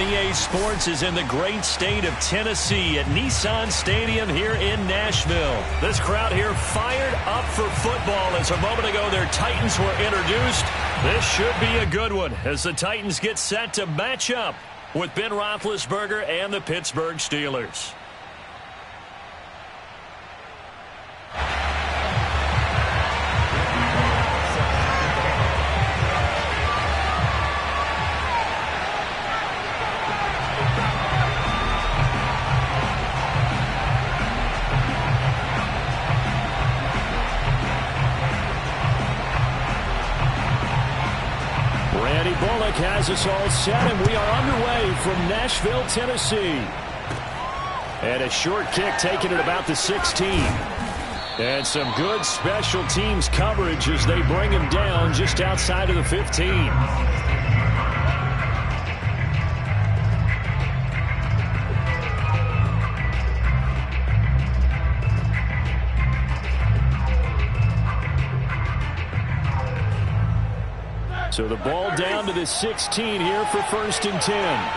EA Sports is in the great state of Tennessee at Nissan Stadium here in Nashville. This crowd here fired up for football as a moment ago their Titans were introduced. This should be a good one as the Titans get set to match up with Ben Roethlisberger and the Pittsburgh Steelers. Randy Bullock has us all set, and we are underway from Nashville, Tennessee. And a short kick taken at about the 16. And some good special teams coverage as they bring him down just outside of the 15. So the ball down to the 16 here for 1st and 10.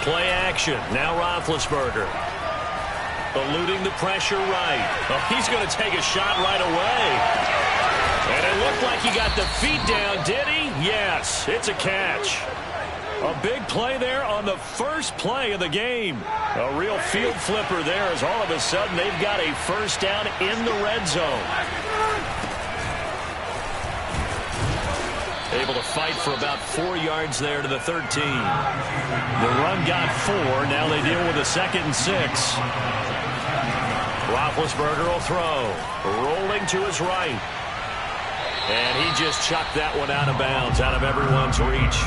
Play action. Now Roethlisberger. Eluding the pressure right. Oh, he's going to take a shot right away. And it looked like he got the feet down, did he? Yes, it's a catch. A big play there on the first play of the game. A real field flipper there as all of a sudden they've got a first down in the red zone. Able to fight for about 4 yards there to the 13. The run got 4. Now they deal with a 2nd and 6. Roethlisberger will throw. Rolling to his right. And he just chucked that one out of bounds, out of everyone's reach.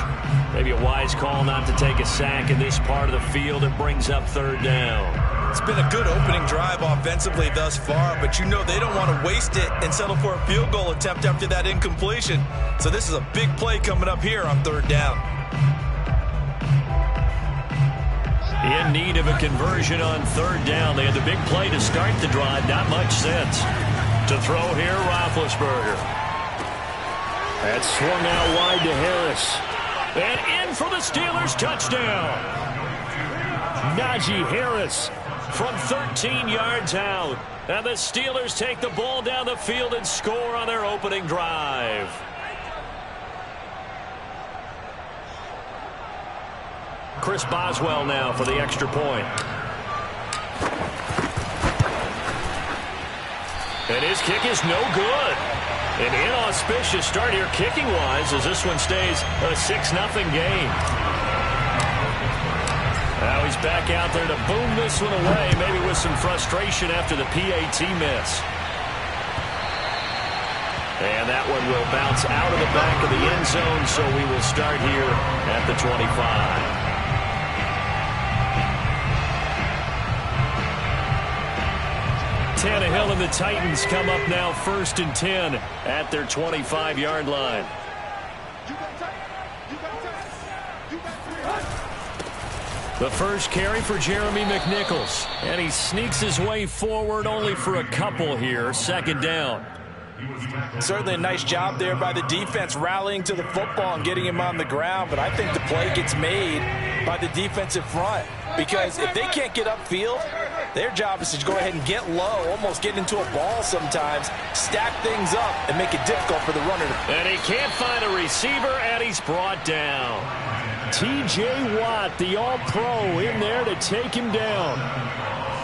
Maybe a wise call not to take a sack in this part of the field. It brings up 3rd down. It's been a good opening drive offensively thus far, but you know they don't want to waste it and settle for a field goal attempt after that incompletion. So this is a big play coming up here on 3rd down. In need of a conversion on 3rd down. They had the big play to start the drive. Not much sense. To throw here, Roethlisberger. That's swung out wide to Harris. And in for the Steelers touchdown. Najee Harris from 13 yards out. And the Steelers take the ball down the field and score on their opening drive. Chris Boswell now for the extra point. And his kick is no good. An inauspicious start here kicking-wise as this one stays a 6-0 game. Now he's back out there to boom this one away, maybe with some frustration after the PAT miss. And that one will bounce out of the back of the end zone, so we will start here at the 25. Tannehill and the Titans come up now 1st and 10 at their 25-yard line. The first carry for Jeremy McNichols. And he sneaks his way forward only for a couple here. 2nd down. Certainly a nice job there by the defense rallying to the football and getting him on the ground. But I think the play gets made by the defensive front. Because if they can't get upfield, their job is to go ahead and get low, almost get into a ball sometimes, stack things up, and make it difficult for the runner. And he can't find a receiver, and he's brought down. T.J. Watt, the All-Pro, in there to take him down.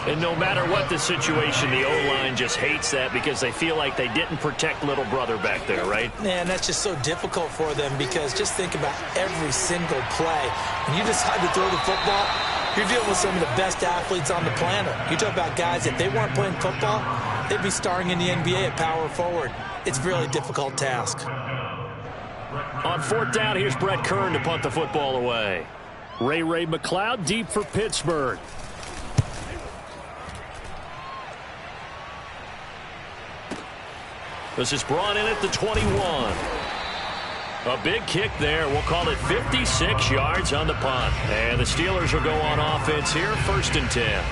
And no matter what the situation, the O-line just hates that because they feel like they didn't protect little brother back there, right? Man, that's just so difficult for them because just think about every single play. When you decide to throw the football, you're dealing with some of the best athletes on the planet. You talk about guys, if they weren't playing football, they'd be starring in the NBA at power forward. It's a really difficult task. On 4th down, here's Brett Kern to punt the football away. Ray McCloud deep for Pittsburgh. This is brought in at the 21. A big kick there. We'll call it 56 yards on the punt. And the Steelers will go on offense here, 1st and 10.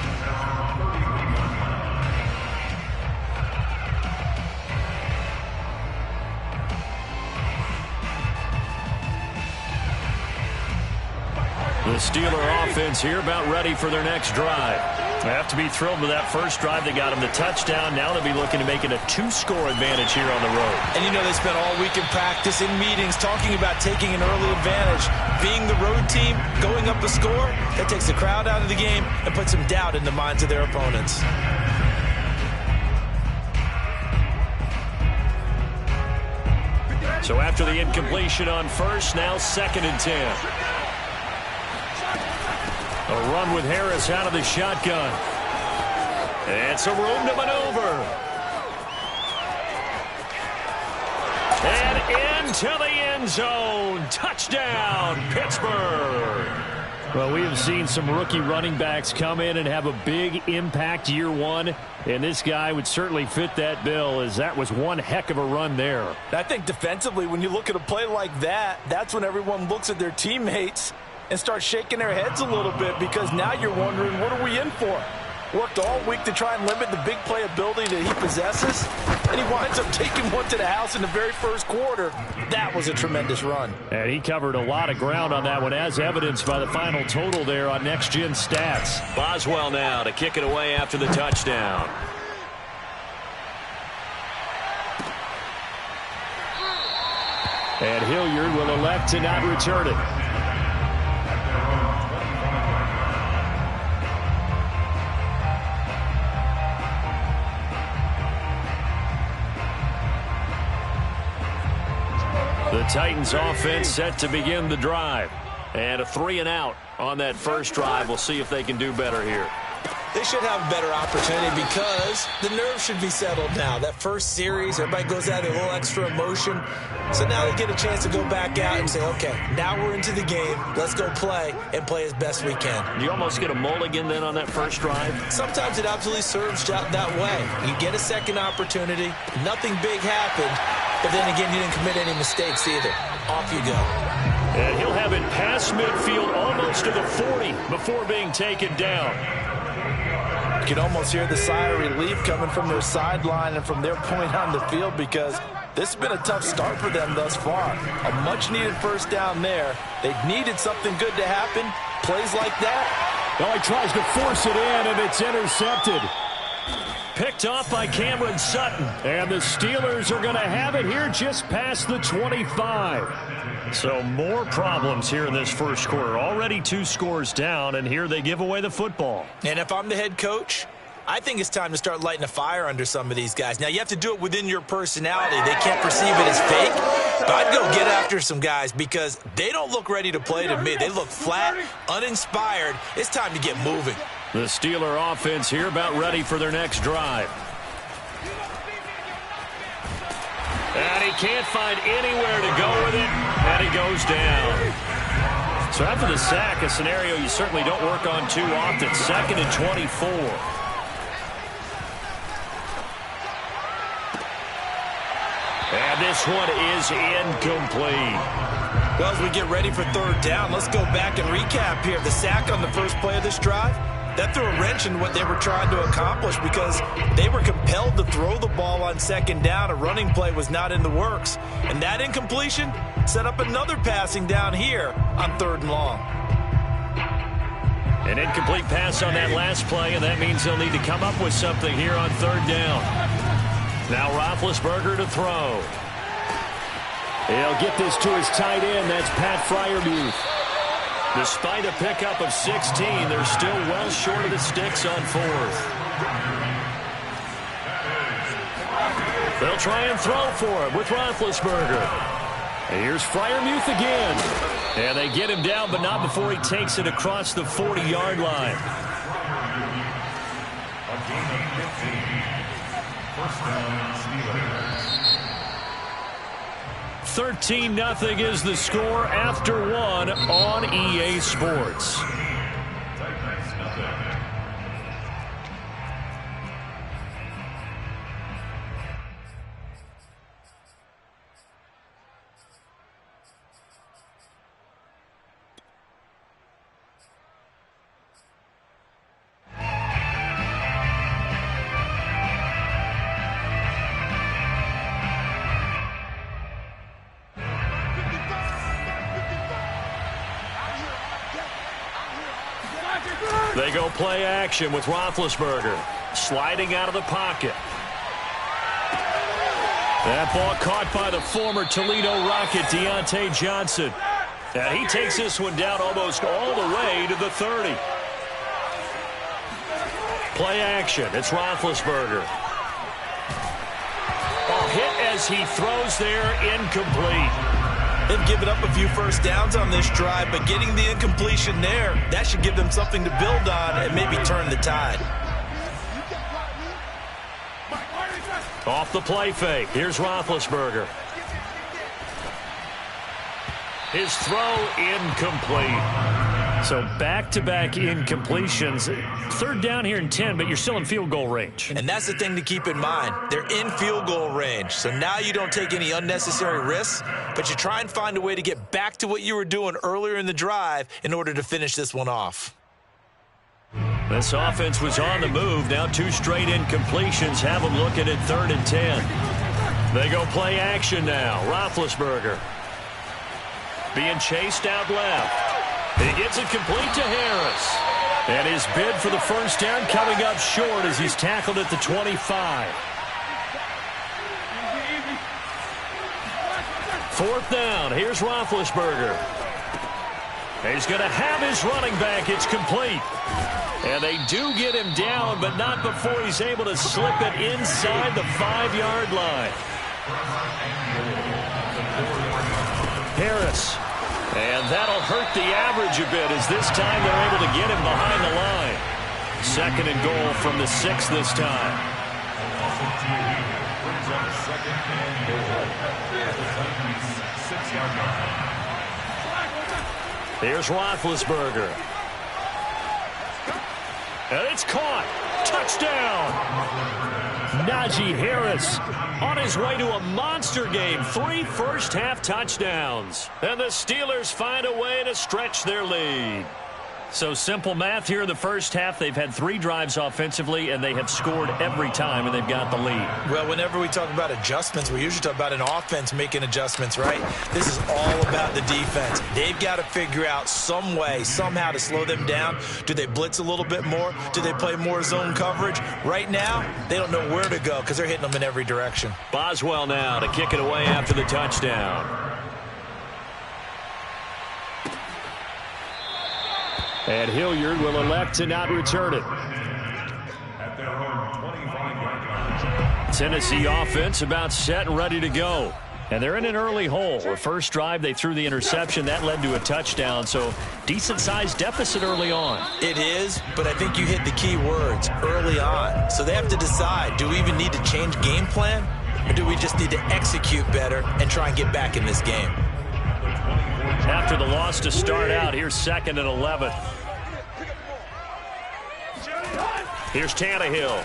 The Steeler offense here about ready for their next drive. They have to be thrilled with that first drive. They got them the touchdown. Now they'll be looking to make it a 2-score advantage here on the road. And you know they spent all week in practice, in meetings, talking about taking an early advantage. Being the road team, going up a score, that takes the crowd out of the game and puts some doubt in the minds of their opponents. So after the incompletion on first, now 2nd and 10. A run with Harris out of the shotgun. And some room to maneuver. And into the end zone. Touchdown, Pittsburgh. Well, we have seen some rookie running backs come in and have a big impact year one. And this guy would certainly fit that bill, as that was one heck of a run there. I think defensively, when you look at a play like that, that's when everyone looks at their teammates and starts shaking their heads a little bit, because now you're wondering, what are we in for? Worked all week to try and limit the big play ability that he possesses, and he winds up taking one to the house in the very first quarter. That was a tremendous run. And he covered a lot of ground on that one, as evidenced by the final total there on Next Gen Stats. Boswell now to kick it away after the touchdown. And Hilliard will elect to not return it. The Titans offense set to begin the drive. And a 3-and-out on that first drive. We'll see if they can do better here. They should have a better opportunity because the nerves should be settled now. That first series, everybody goes out with a little extra emotion. So now they get a chance to go back out and say, okay, now we're into the game. Let's go play and play as best we can. Do you almost get a mulligan then on that first drive? Sometimes it absolutely serves that way. You get a second opportunity. Nothing big happened. But then again, you didn't commit any mistakes either. Off you go. And he'll have it past midfield almost to the 40 before being taken down. You can almost hear the sigh of relief coming from their sideline and from their point on the field, because this has been a tough start for them thus far. A much-needed first down there. They needed something good to happen. Plays like that. Well, he tries to force it in, and it's intercepted. Picked off by Cameron Sutton. And the Steelers are going to have it here just past the 25. So more problems here in this first quarter. Already 2 scores down, and here they give away the football. And if I'm the head coach, I think it's time to start lighting a fire under some of these guys. Now, you have to do it within your personality. They can't perceive it as fake. But I'd go get after some guys because they don't look ready to play to me. They look flat, uninspired. It's time to get moving. The Steeler offense here about ready for their next drive. And he can't find anywhere to go with it, and he goes down. So after the sack, a scenario you certainly don't work on too often. 2nd and 24. And this one is incomplete. Well, as we get ready for third down, let's go back and recap here. The sack on the first play of this drive, that threw a wrench in what they were trying to accomplish, because they were compelled to throw the ball on second down. A running play was not in the works. And that incompletion set up another passing down here on 3rd and long. An incomplete pass on that last play, and that means they'll need to come up with something here on 3rd down. Now Roethlisberger to throw. He'll get this to his tight end. That's Pat Freiermuth. Despite a pickup of 16, they're still well short of the sticks on 4th. They'll try and throw for him with Roethlisberger. And here's Freiermuth again. And they get him down, but not before he takes it across the 40-yard line. First down, Steelers. 13-0 is the score after 1 on EA Sports. They go play action with Roethlisberger. Sliding out of the pocket. That ball caught by the former Toledo Rocket, Deontay Johnson. And he takes this one down almost all the way to the 30. Play action. It's Roethlisberger. Hit as he throws there, incomplete. They've given up a few first downs on this drive, but getting the incompletion there, that should give them something to build on and maybe turn the tide. Off the play fake. Here's Roethlisberger. His throw incomplete. So back-to-back incompletions. Third down here and 10, but you're still in field goal range. And that's the thing to keep in mind. They're in field goal range. So now you don't take any unnecessary risks, but you try and find a way to get back to what you were doing earlier in the drive in order to finish this one off. This offense was on the move. Now 2 straight incompletions have them looking at 3rd and 10. They go play action now. Roethlisberger being chased out left. He gets it complete to Harris. And his bid for the first down coming up short as he's tackled at the 25. 4th down. Here's Roethlisberger. He's going to have his running back. It's complete. And they do get him down, but not before he's able to slip it inside the 5-yard line. Harris. And that'll hurt the average a bit as this time they're able to get him behind the line. 2nd and goal from the 6 this time. Here's Roethlisberger. And it's caught. Touchdown. Najee Harris on his way to a monster game. 3 first-half touchdowns. And the Steelers find a way to stretch their lead. So simple math here in the first half. They've had 3 drives offensively, and they have scored every time, and they've got the lead. Well, whenever we talk about adjustments, we usually talk about an offense making adjustments, right? This is all about the defense. They've got to figure out some way, somehow to slow them down. Do they blitz a little bit more? Do they play more zone coverage? Right now, they don't know where to go because they're hitting them in every direction. Boswell now to kick it away after the touchdown. And Hilliard will elect to not return it. Tennessee offense about set and ready to go. And they're in an early hole. The first drive, they threw the interception. That led to a touchdown. So decent-sized deficit early on. It is, but I think you hit the key words, early on. So they have to decide, do we even need to change game plan? Or do we just need to execute better and try and get back in this game? After the loss to start out, here's 2nd and 11. Here's Tannehill.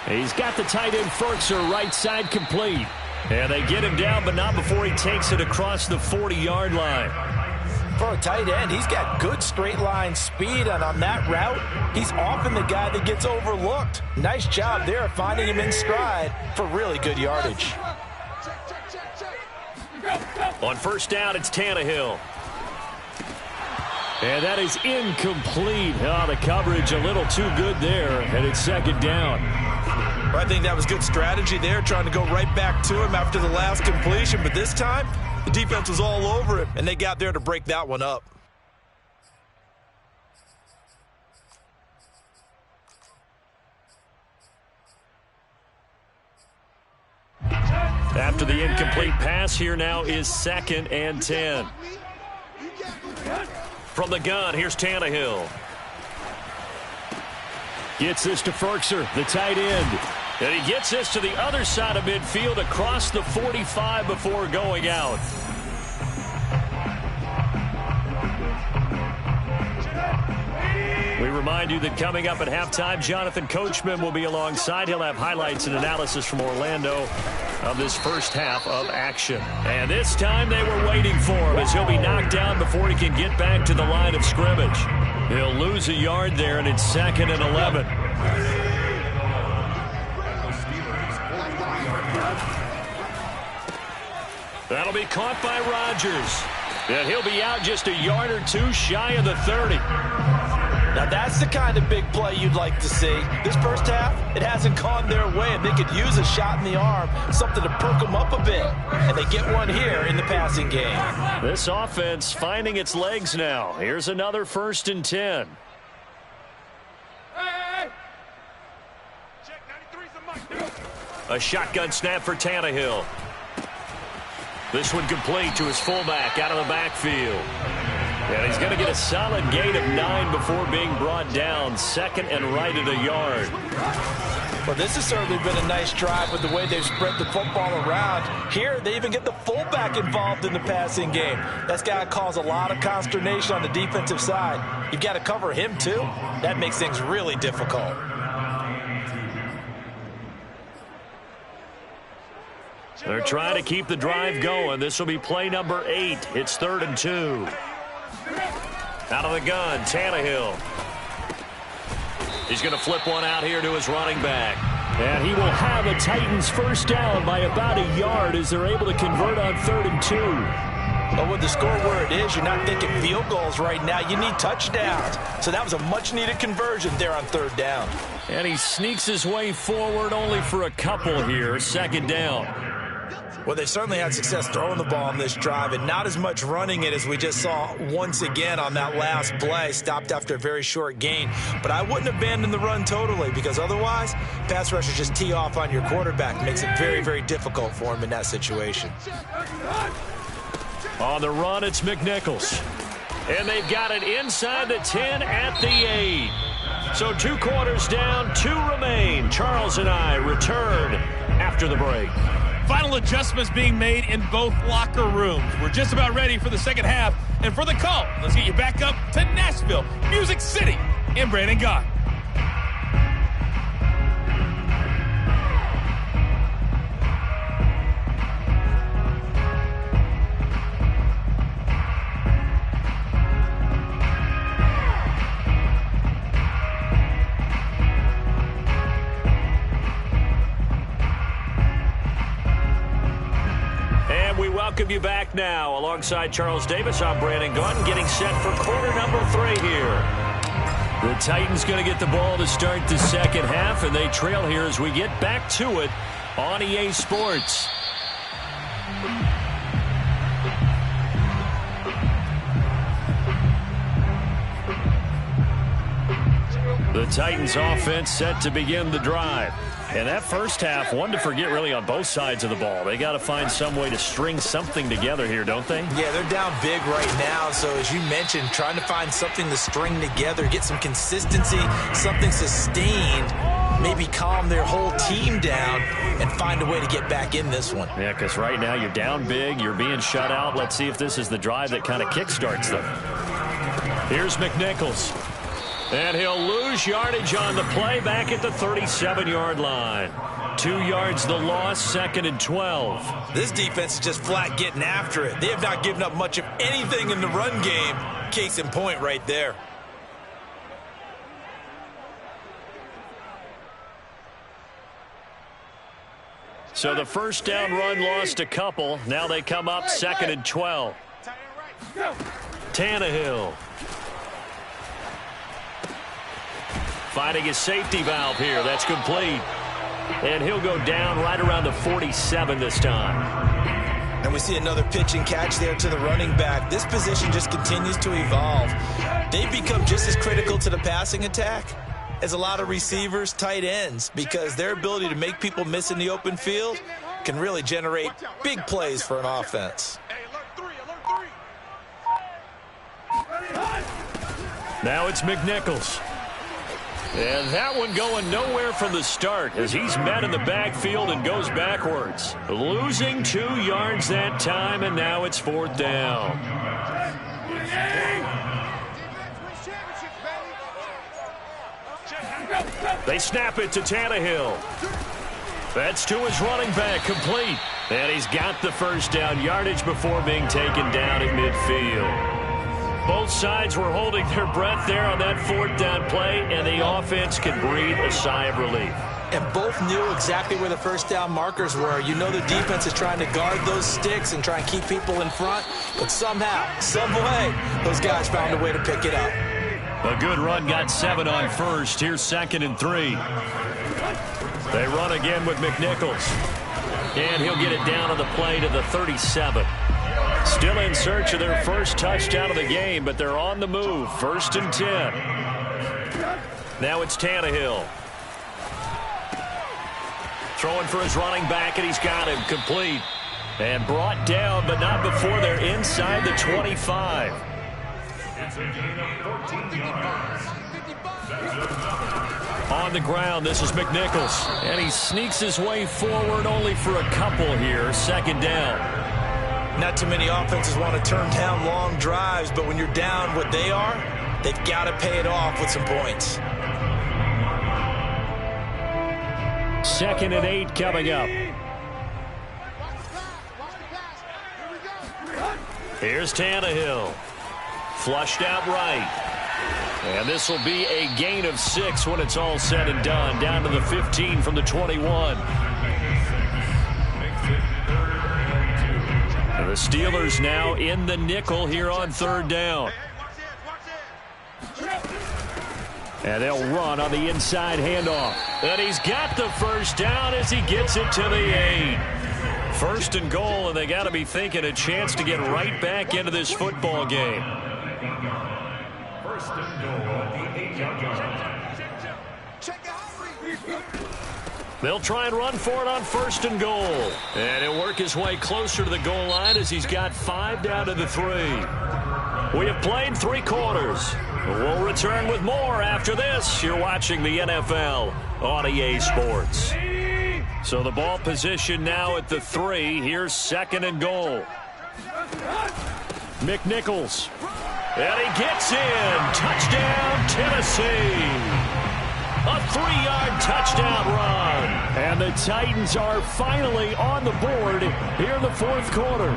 He's got the tight end Firkser right side complete. And they get him down, but not before he takes it across the 40-yard line. For a tight end, he's got good straight line speed, and on that route, he's often the guy that gets overlooked. Nice job there finding him in stride for really good yardage. On first down, it's Tannehill. And that is incomplete. Oh, the coverage a little too good there, and it's 2nd down. Well, I think that was good strategy there, trying to go right back to him after the last completion. But this time, the defense was all over him, and they got there to break that one up. After the incomplete pass, here now is 2nd and 10. From the gun, here's Tannehill. Gets this to Firkser, the tight end. And he gets this to the other side of midfield across the 45 before going out. We remind you that coming up at halftime, Jonathan Coachman will be alongside. He'll have highlights and analysis from Orlando of this first half of action. And this time they were waiting for him as he'll be knocked down before he can get back to the line of scrimmage. He'll lose a yard there, and it's 2nd and 11. That'll be caught by Rodgers. And he'll be out just a yard or two shy of the 30. Now that's the kind of big play you'd like to see. This first half, it hasn't gone their way, and they could use a shot in the arm, something to perk them up a bit. And they get one here in the passing game. This offense finding its legs now. Here's another 1st and 10. A shotgun snap for Tannehill. This one complete to his fullback out of the backfield. And he's going to get a solid gain of 9 before being brought down. 2nd and right at a yard. Well, this has certainly been a nice drive with the way they've spread the football around. Here, they even get the fullback involved in the passing game. That's got to cause a lot of consternation on the defensive side. You've got to cover him, too. That makes things really difficult. They're trying to keep the drive going. This will be play number 8. It's 3rd and 2. Out of the gun, Tannehill. He's going to flip one out here to his running back. And he will have a Titans first down by about a yard as they're able to convert on 3rd and 2. But with the score where it is, you're not thinking field goals right now. You need touchdowns. So that was a much-needed conversion there on 3rd down. And he sneaks his way forward only for a couple here. 2nd down. Well, they certainly had success throwing the ball on this drive and not as much running it as we just saw once again on that last play. Stopped after a very short gain. But I wouldn't abandon the run totally because otherwise, pass rushers just tee off on your quarterback. It makes it very, very difficult for him in that situation. On the run, it's McNichols. And they've got it inside the 10 at the 8. So 2 quarters down, 2 remain. Charles and I return after the break. Final adjustments being made in both locker rooms. We're just about ready for the second half. And for the call, let's get you back up to Nashville, Music City, and Brandon Gaudin. Welcome you back now. Alongside Charles Davis, I'm Brandon Gaudin, getting set for quarter number 3 here. The Titans going to get the ball to start the second half, and they trail here as we get back to it on EA Sports. The Titans offense set to begin the drive. And that first half, one to forget really on both sides of the ball. They got to find some way to string something together here, don't they? Yeah, they're down big right now. So as you mentioned, trying to find something to string together, get some consistency, something sustained, maybe calm their whole team down and find a way to get back in this one. Yeah, because right now you're down big, you're being shut out. Let's see if this is the drive that kind of kickstarts them. Here's McNichols. And he'll lose yardage on the play back at the 37-yard line. 2 yards the loss, 2nd and 12. This defense is just flat getting after it. They have not given up much of anything in the run game. Case in point right there. So the first down run lost a couple. Now they come up 2nd and 12. Tannehill. Finding his safety valve here. That's complete. And he'll go down right around the 47 this time. And we see another pitch and catch there to the running back. This position just continues to evolve. They've become just as critical to the passing attack as a lot of receivers, tight ends, because their ability to make people miss in the open field can really generate big plays for an offense. Now it's McNichols. And that one going nowhere from the start as he's met in the backfield and goes backwards. Losing 2 yards that time, and now it's 4th down. They snap it to Tannehill. That's to his running back, complete. And he's got the first down yardage before being taken down at midfield. Both sides were holding their breath there on that 4th down play, and the offense can breathe a sigh of relief. and both knew exactly where the first down markers were. You know the defense is trying to guard those sticks and try and keep people in front, but somehow, some way, those guys found a way to pick it up. A good run got 7 on first. Here's 2nd and 3. They run again with McNichols. And he'll get it down on the play to the 37. Still in search of their first touchdown of the game, but they're on the move. 1st and 10. Now it's Tannehill. Throwing for his running back, and he's got him complete. And brought down, but not before they're inside the 25. On the ground, this is McNichols. And he sneaks his way forward only for a couple here. 2nd down. Not too many offenses want to turn down long drives, but when you're down what they are, they've got to pay it off with some points. 2nd and 8 coming up. Here's Tannehill. Flushed out right. And this will be a gain of 6 when it's all said and done. Down to the 15 from the 21. And the Steelers now in the nickel here on 3rd down. And they'll run on the inside handoff. And he's got the first down as he gets it to the 8. 1st and goal, and they got to be thinking a chance to get right back into this football game. 1st and goal at the 8-yard line. They'll try and run for it on 1st and goal. And he'll work his way closer to the goal line as he's got 5 down to the 3. We have played 3 quarters. We'll return with more after this. You're watching the NFL on EA Sports. So the ball position now at the 3. Here's 2nd and goal. McNichols. And he gets in. Touchdown, Tennessee. A 3-yard touchdown run. And the Titans are finally on the board here in the 4th quarter.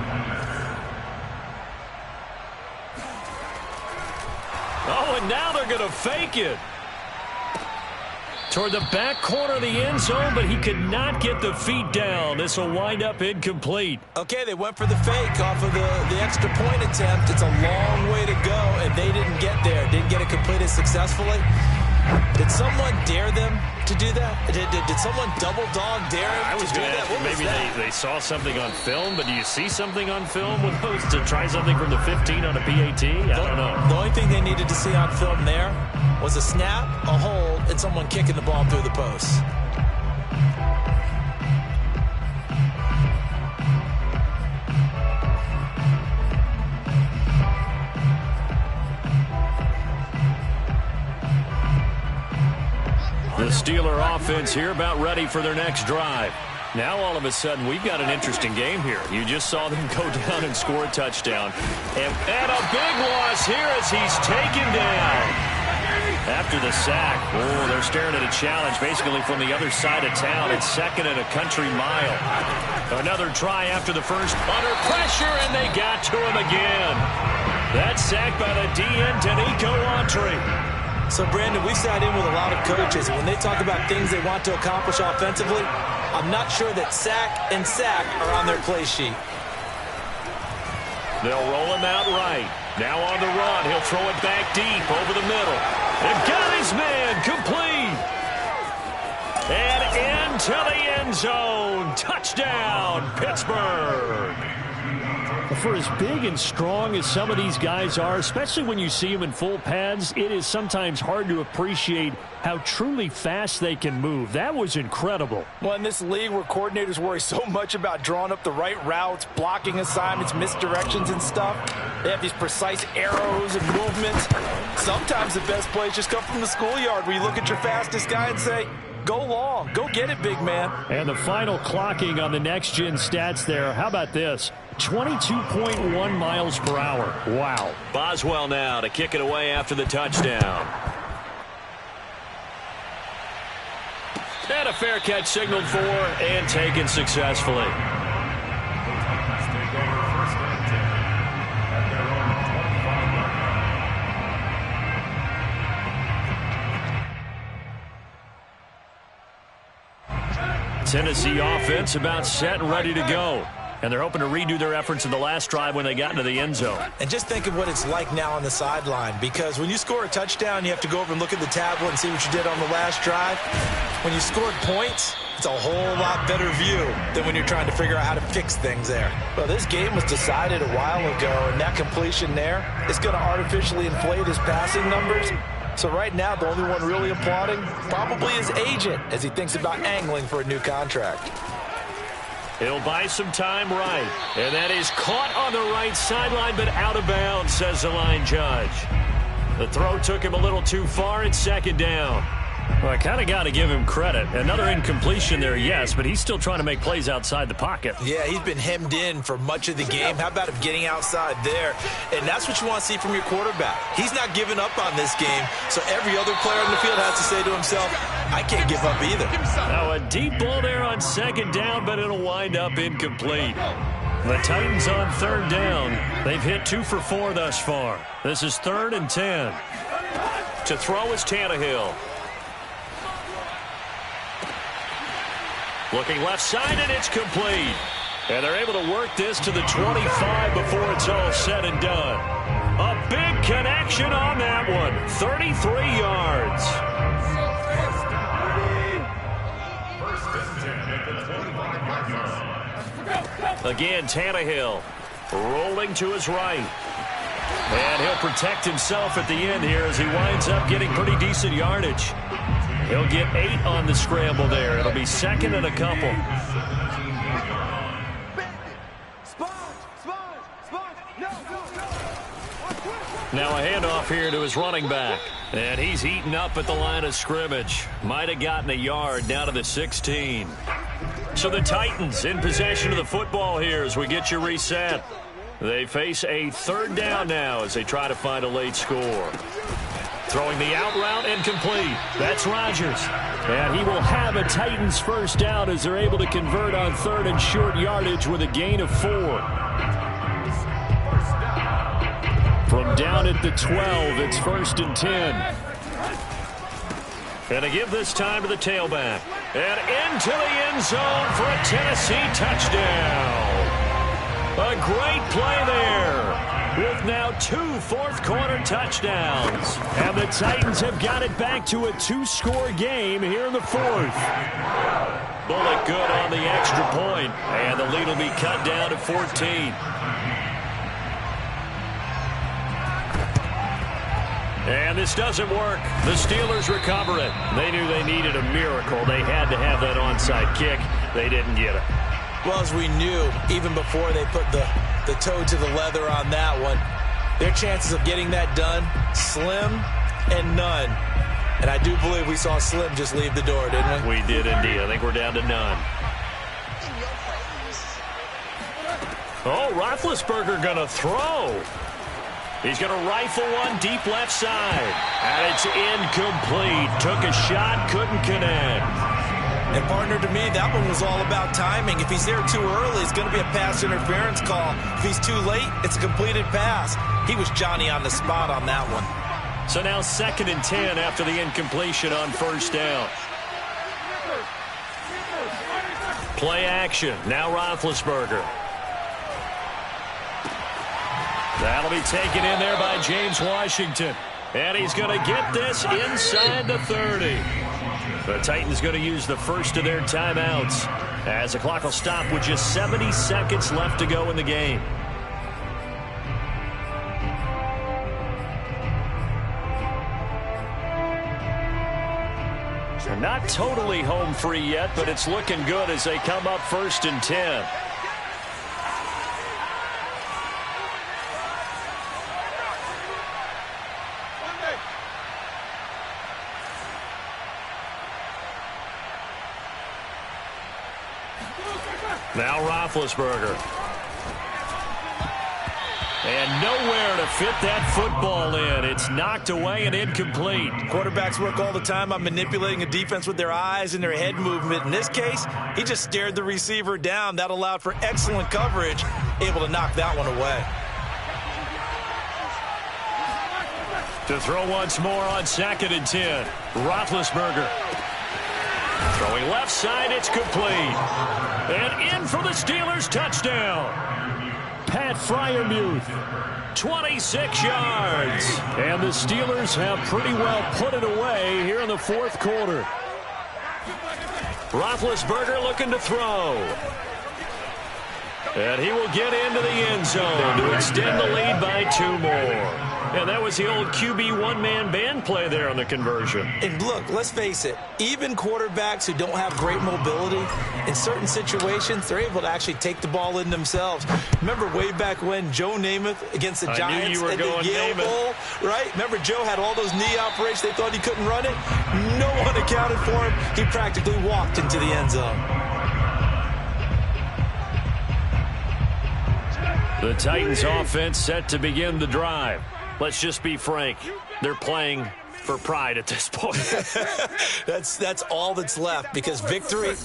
Oh, and now they're going to fake it. Toward the back corner of the end zone, but he could not get the feet down. This will wind up incomplete. Okay, they went for the fake off of the extra point attempt. It's a long way to go, and they didn't get there. Didn't get it completed successfully. Did someone dare them to do that? Did someone double dog dare him to do that? What was maybe that? they saw something on film, but do you see something on film with those to try something from the 15 on a PAT? I don't know. The only thing they needed to see on film there was a snap, a hold, and someone kicking the ball through the post. The Steeler offense here about ready for their next drive. Now all of a sudden we've got an interesting game here. You just saw them go down and score a touchdown. And a big loss here as he's taken down. After the sack, oh, they're staring at a challenge basically from the other side of town. It's 2nd and a country mile. Another try after the first. Under pressure, and they got to him again. That sack by the DN, Danico Autry. So, Brandon, we sat in with a lot of coaches, and when they talk about things they want to accomplish offensively, I'm not sure that sack and sack are on their play sheet. They'll roll him out right. Now on the run. He'll throw it back deep over the middle. They've got his man complete. And into the end zone. Touchdown, Pittsburgh. For as big and strong as some of these guys are, especially when you see them in full pads, it is sometimes hard to appreciate how truly fast they can move. That was incredible. Well, in this league where coordinators worry so much about drawing up the right routes, blocking assignments, misdirections and stuff, they have these precise arrows and movements. Sometimes the best plays just come from the schoolyard where you look at your fastest guy and say, go long. Go get it, big man. And the final clocking on the next-gen stats there. How about this? 22.1 miles per hour. Wow. Boswell now to kick it away after the touchdown. And a fair catch signaled for and taken successfully. Tennessee offense about set and ready to go. And they're hoping to redo their efforts in the last drive when they got into the end zone. And just think of what it's like now on the sideline, because when you score a touchdown, you have to go over and look at the tablet and see what you did on the last drive. When you scored points, it's a whole lot better view than when you're trying to figure out how to fix things there. Well, this game was decided a while ago, and that completion there is going to artificially inflate his passing numbers. So right now, the only one really applauding probably his agent as he thinks about angling for a new contract. He'll buy some time right. And that is caught on the right sideline, but out of bounds, says the line judge. The throw took him a little too far. It's second down. Well, I kind of got to give him credit. Another incompletion there, yes, but he's still trying to make plays outside the pocket. Yeah, he's been hemmed in for much of the game. How about him getting outside there? And that's what you want to see from your quarterback. He's not giving up on this game, so every other player on the field has to say to himself, I can't give up either. Now a deep ball there on second down, but it'll wind up incomplete. The Titans on third down. They've hit 2 for 4 thus far. This is 3rd and 10. To throw is Tannehill. Looking left side, and it's complete. And they're able to work this to the 25 before it's all said and done. A big connection on that one. 33 yards. Again, Tannehill rolling to his right. And he'll protect himself at the end here as he winds up getting pretty decent yardage. He'll get 8 on the scramble there. It'll be 2nd and a couple. Now a handoff here to his running back. And he's eaten up at the line of scrimmage. Might have gotten a yard down to the 16. So the Titans in possession of the football here as we get you reset. They face a 3rd down now as they try to find a late score. Throwing the out route and complete. That's Rodgers. And he will have a Titans first down as they're able to convert on 3rd and short yardage with a gain of 4. From down at the 12, it's 1st and 10. And to give this time to the tailback. And into the end zone for a Tennessee touchdown. A great play there. With now 2 fourth-quarter touchdowns. And the Titans have got it back to a 2-score game here in the 4th. Bullet good on the extra point. And the lead will be cut down to 14. And this doesn't work. The Steelers recover it. They knew they needed a miracle. They had to have that onside kick. They didn't get it. Well, as we knew, even before they put the toe to the leather on that one, their chances of getting that done, slim and none. And I do believe we saw Slim just leave the door, didn't we? We did indeed. I think we're down to none. Oh, Roethlisberger going to throw. He's going to rifle one deep left side. And it's incomplete. Took a shot, couldn't connect. And, partner, to me, that one was all about timing. If he's there too early, it's going to be a pass interference call. If he's too late, it's a completed pass. He was Johnny on the spot on that one. So now 2nd and 10 after the incompletion on 1st down. Play action. Now Roethlisberger. That'll be taken in there by James Washington. And he's going to get this inside the 30. The Titans going to use the first of their timeouts as the clock will stop with just 70 seconds left to go in the game. They're not totally home free yet, but it's looking good as they come up 1st and 10. Now Roethlisberger. And nowhere to fit that football in. It's knocked away and incomplete. Quarterbacks work all the time on manipulating a defense with their eyes and their head movement. In this case, he just stared the receiver down. That allowed for excellent coverage, able to knock that one away. To throw once more on 2nd and 10. Roethlisberger. Throwing throwing. Left side, it's complete. And in for the Steelers touchdown. Pat Freiermuth, 26 yards. And the Steelers have pretty well put it away here in the fourth quarter. Roethlisberger looking to throw. And he will get into the end zone to extend the lead by 2 more. And that was the old QB one-man band play there on the conversion. And look, let's face it, even quarterbacks who don't have great mobility, in certain situations, they're able to actually take the ball in themselves. Remember way back when Joe Namath against the Giants at the Yale Bowl, right? Remember Joe had all those knee operations. They thought he couldn't run it. No one accounted for him. He practically walked into the end zone. The Titans offense set to begin the drive. Let's just be frank. They're playing for pride at this point. That's all that's left, because victory,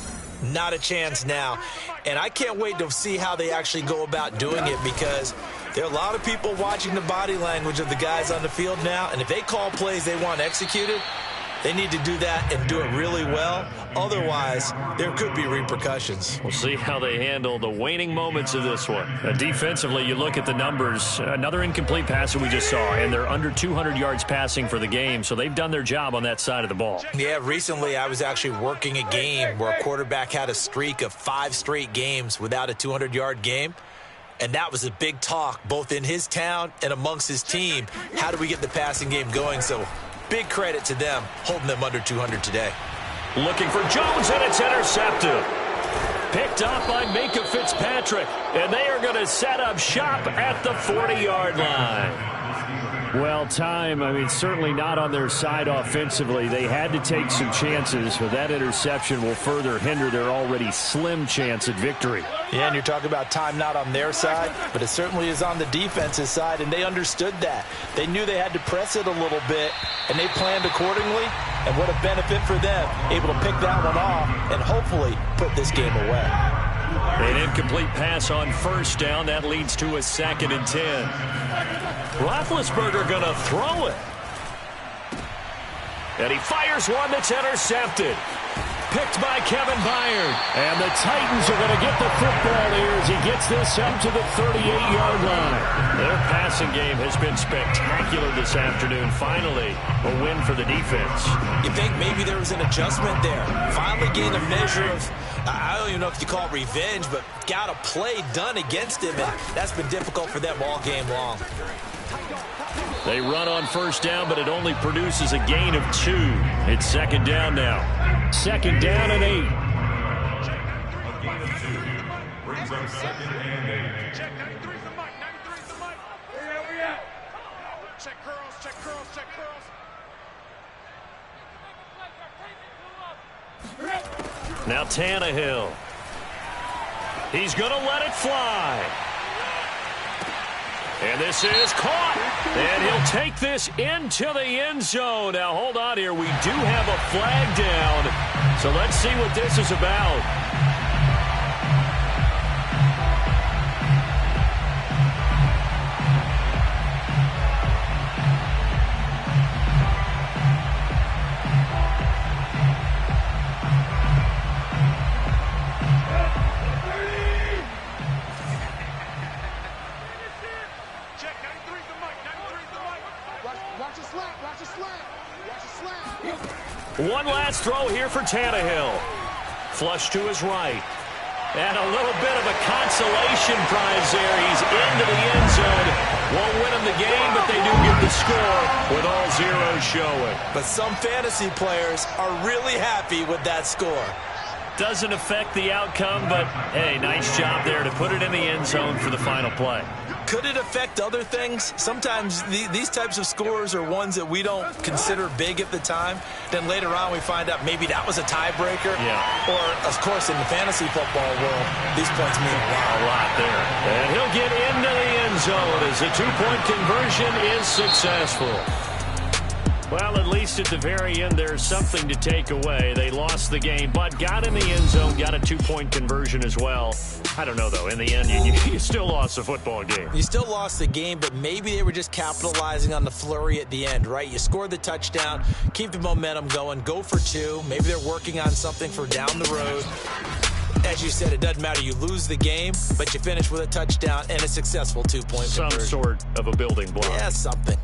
not a chance now. And I can't wait to see how they actually go about doing it, because there are a lot of people watching the body language of the guys on the field now, and if they call plays they want executed, they need to do that and do it really well. Otherwise, there could be repercussions. We'll see how they handle the waning moments of this one. Defensively, you look at the numbers. Another incomplete pass that we just saw, and they're under 200 yards passing for the game, so they've done their job on that side of the ball. Yeah, recently I was actually working a game where a quarterback had a streak of 5 straight games without a 200-yard game. And that was a big talk, both in his town and amongst his team. How do we get the passing game going? So big credit to them, holding them under 200 today. Looking for Jones, and it's intercepted. Picked up by Minkah Fitzpatrick, and they are going to set up shop at the 40-yard line. Well, certainly not on their side offensively. They had to take some chances, but that interception will further hinder their already slim chance at victory. Yeah, and you're talking about time not on their side, but it certainly is on the defense's side, and they understood that. They knew they had to press it a little bit, and they planned accordingly, and what a benefit for them, able to pick that one off and hopefully put this game away. An incomplete pass on first down. That leads to a 2nd and 10. Roethlisberger going to throw it. And he fires one that's intercepted. Picked by Kevin Byard. And the Titans are going to get the football here as he gets this up to the 38-yard line. Their passing game has been spectacular this afternoon. Finally, a win for the defense. You think maybe there was an adjustment there. Finally gained a measure of, I don't even know if you call it revenge, but got a play done against him, and that's been difficult for them all game long. They run on first down, but it only produces a gain of 2. It's 2nd down now. 2nd down and 8. Brings up 2nd and 8. Check 93 the mic. 93 the mic. Where we at? Check curls. Check curls. Check curls. Now Tannehill. He's going to let it fly. And this is caught. And he'll take this into the end zone. Now, hold on here. We do have a flag down. So let's see what this is about. One last throw here for Tannehill. Flush to his right. And a little bit of a consolation prize there. He's into the end zone. Won't win him the game, but they do get the score with all zeros showing. But some fantasy players are really happy with that score. Doesn't affect the outcome, but, hey, nice job there to put it in the end zone for the final play. Could it affect other things? Sometimes these types of scores are ones that we don't consider big at the time. Then later on we find out maybe that was a tiebreaker. Yeah. Or, of course, in the fantasy football world, these points mean a lot there. And he'll get into the end zone as the 2-point conversion is successful. Well, at least at the very end, there's something to take away. They lost the game, but got in the end zone, got a 2-point conversion as well. I don't know, though. In the end, you still lost the football game. You still lost the game, but maybe they were just capitalizing on the flurry at the end, right? You scored the touchdown, keep the momentum going, go for 2. Maybe they're working on something for down the road. As you said, it doesn't matter. You lose the game, but you finish with a touchdown and a successful 2-point conversion. Some sort of a building block. Yeah, something.